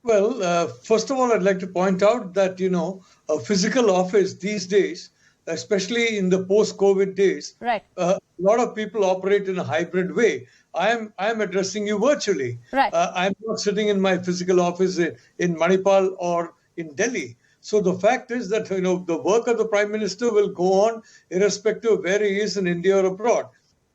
Well, first of all, I'd like to point out that, a physical office these days, especially in the post-COVID days, Right. A lot of people operate in a hybrid way. I am addressing you virtually. Right. I'm not sitting in my physical office in Manipal or in Delhi. So the fact is that, the work of the Prime Minister will go on irrespective of where he is in India or abroad.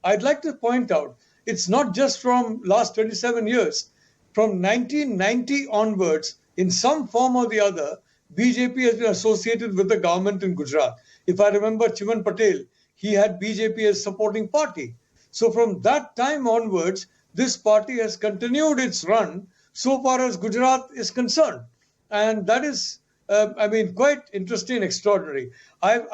I'd like to point out, it's not just from last 27 years. From 1990 onwards, in some form or the other, BJP has been associated with the government in Gujarat. If I remember Chiman Patel, he had BJP as supporting party. So from that time onwards, this party has continued its run so far as Gujarat is concerned. And that is, quite interesting and extraordinary. Before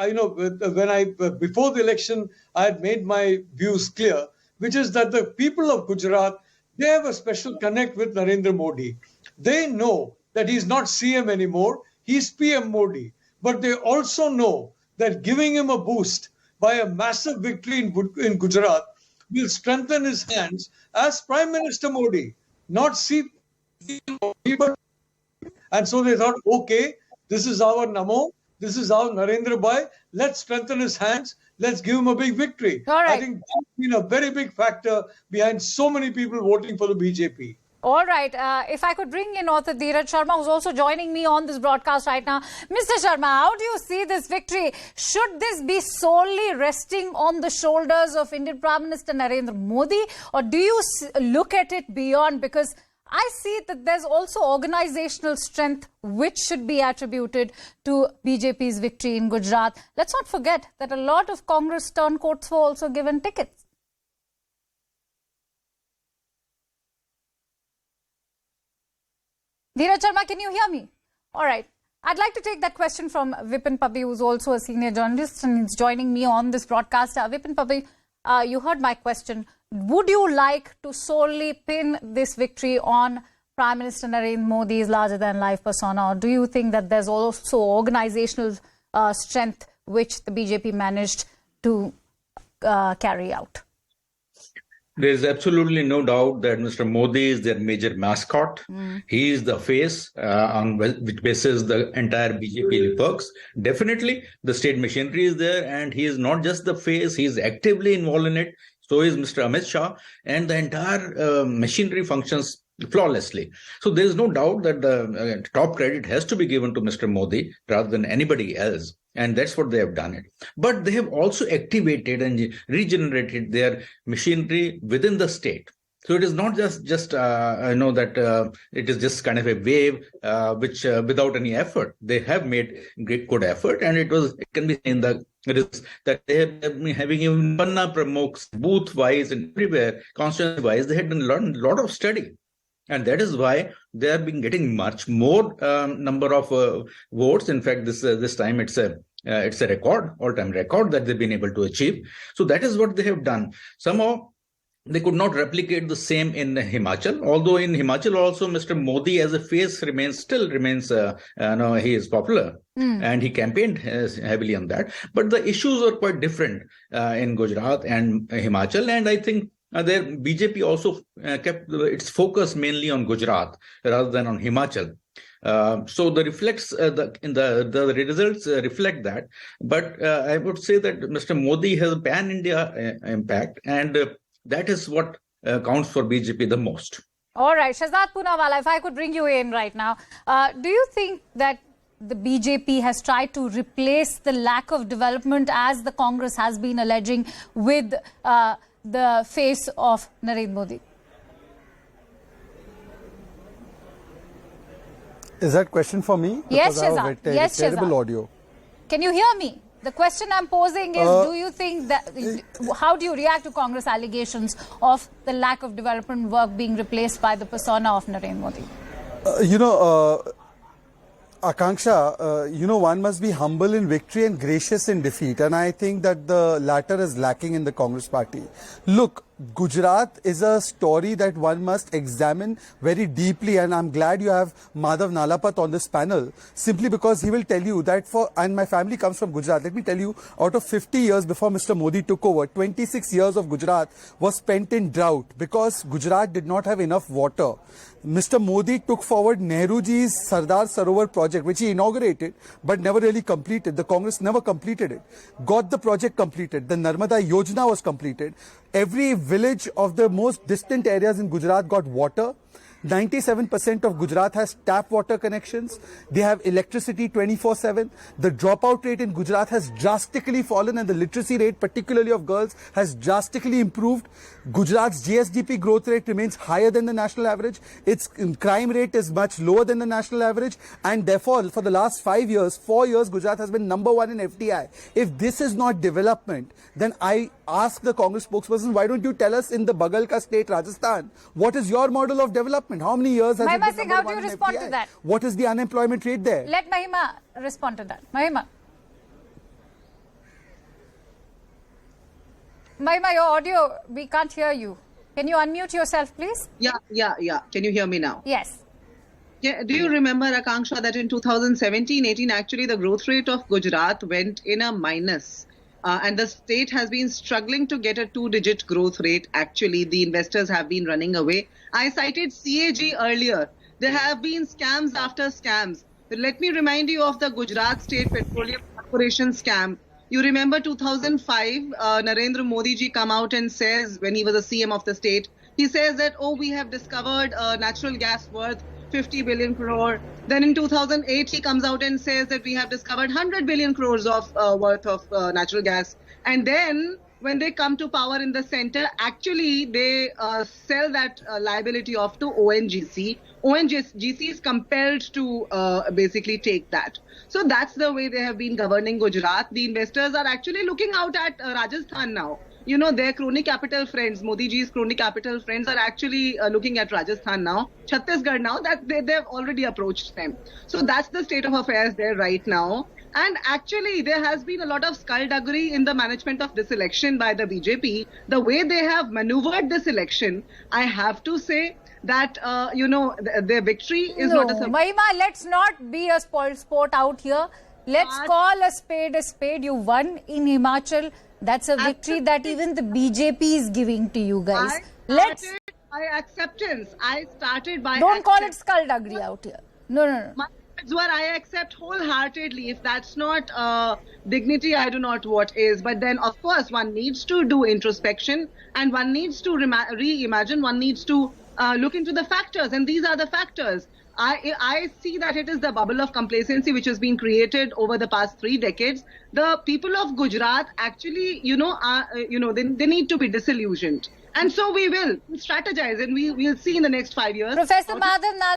the election, I had made my views clear, which is that the people of Gujarat, they have a special connect with Narendra Modi. They know that he's not CM anymore, he's PM Modi. But they also know that giving him a boost by a massive victory in Gujarat will strengthen his hands as Prime Minister Modi, not CM Modi. And so they thought, okay, this is our Namo, this is our Narendra Bhai, let's strengthen his hands. Let's give him a big victory. All right. I think that's been a very big factor behind so many people voting for the BJP. All right. If I could bring in author Dheeraj Sharma, who's also joining me on this broadcast right now. Mr. Sharma, how do you see this victory? Should this be solely resting on the shoulders of Indian Prime Minister Narendra Modi? Or do you look at it beyond? Because I see that there's also organizational strength which should be attributed to BJP's victory in Gujarat. Let's not forget that a lot of Congress turncoats were also given tickets. Dheeraj Sharma, can you hear me? All right. I'd like to take that question from Vipin Pubby, who's also a senior journalist and is joining me on this broadcast. Vipin Pubby, you heard my question. Would you like to solely pin this victory on Prime Minister Narendra Modi's larger-than-life persona, or do you think that there's also organizational strength which the BJP managed to carry out? There is absolutely no doubt that Mr. Modi is their major mascot. He is the face on which basis the entire BJP works. Definitely, the state machinery is there, and he is not just the face, he is actively involved in it. So is Mr. Amit Shah, and the entire machinery functions flawlessly. So there is no doubt that the top credit has to be given to Mr. Modi rather than anybody else. And that's what they have done it. But they have also activated and regenerated their machinery within the state. So it is not just that it is just kind of a wave which without any effort. They have made good effort, and it can be seen that they have been having even Panna Pramukh booth wise and everywhere, constituency wise, they had done a lot of study. And that is why they have been getting much more number of votes. In fact, this time it's a record, all-time record that they've been able to achieve. So that is what they have done. Somehow they could not replicate the same in Himachal. Although in Himachal also, Mr. Modi as a face still remains. He is popular, and he campaigned heavily on that. But the issues are quite different in Gujarat and Himachal, and I think. Their BJP also kept its focus mainly on Gujarat rather than on Himachal. So the results reflect that. But I would say that Mr. Modi has a pan-India impact, and that is what counts for BJP the most. All right, Shahzad Poonawalla, if I could bring you in right now, do you think that the BJP has tried to replace the lack of development, as the Congress has been alleging, with the face of Narendra Modi? Is that question for me? Yes, Shahzad. Yes, terrible audio. Can you hear me? The question I'm posing is, do you think that, how do you react to Congress allegations of the lack of development work being replaced by the persona of Narendra Modi? Akanksha, one must be humble in victory and gracious in defeat. And I think that the latter is lacking in the Congress party. Look, Gujarat is a story that one must examine very deeply, and I'm glad you have Madhav Nalapat on this panel, simply because he will tell you that and my family comes from Gujarat. Let me tell you, out of 50 years before Mr. Modi took over, 26 years of Gujarat was spent in drought because Gujarat did not have enough water. Mr. Modi took forward Nehruji's Sardar Sarovar project, which he inaugurated but never really completed. The Congress never completed it. Got the project completed. The Narmada Yojana was completed. Every village of the most distant areas in Gujarat got water. 97% of Gujarat has tap water connections. They have electricity 24/7. The dropout rate in Gujarat has drastically fallen and the literacy rate, particularly of girls, has drastically improved. Gujarat's GSDP growth rate remains higher than the national average. Its crime rate is much lower than the national average. And therefore, for the last 4 years, Gujarat has been number one in FDI. If this is not development, then I ask the Congress spokesperson, why don't you tell us in the Bagal ka state, Rajasthan, what is your model of development? How many years has it Mahima been Singh, number how do one you in respond FDI? to that? What is the unemployment rate there? Let Mahima respond to that. Mahima, your audio, we can't hear you. Can you unmute yourself, please? Yeah. Can you hear me now? Yes. Yeah. Do you remember, Akanksha, that in 2017-18, actually the growth rate of Gujarat went in a minus. And the state has been struggling to get a 2-digit growth rate. Actually, the investors have been running away. I cited CAG earlier. There have been scams after scams. Let me remind you of the Gujarat State Petroleum Corporation scam. You remember 2005, Narendra Modi ji come out and says, when he was a CM of the state, he says that, we have discovered natural gas worth 50 billion crore. Then in 2008, he comes out and says that we have discovered 100 billion crores of worth of natural gas. And then when they come to power in the center, actually they sell that liability off to ONGC. ONGC is compelled to basically take that. So that's the way they have been governing Gujarat. The investors are actually looking out at Rajasthan now. You know, their crony capital friends, Modi ji's crony capital friends are actually looking at Rajasthan now, Chhattisgarh now, that they've already approached them. So that's the state of affairs there right now. And actually, there has been a lot of skullduggery in the management of this election by the BJP. The way they have maneuvered this election, I have to say that, their victory is not a... Mahima, let's not be a spoiled sport out here. Let's call a spade. You won in Himachal. That's a victory that even the BJP is giving to you guys. By acceptance. I started by... Don't call it skullduggery out here. No. My words were, I accept wholeheartedly. If that's not dignity, I do not what is. But then, of course, one needs to do introspection and one needs to reimagine. One needs to look into the factors. And these are the factors. I see that it is the bubble of complacency which has been created over the past 3 decades. The people of Gujarat actually, they need to be disillusioned. And so we will strategize and we will see in the next 5 years. Professor Madhav Nalapat.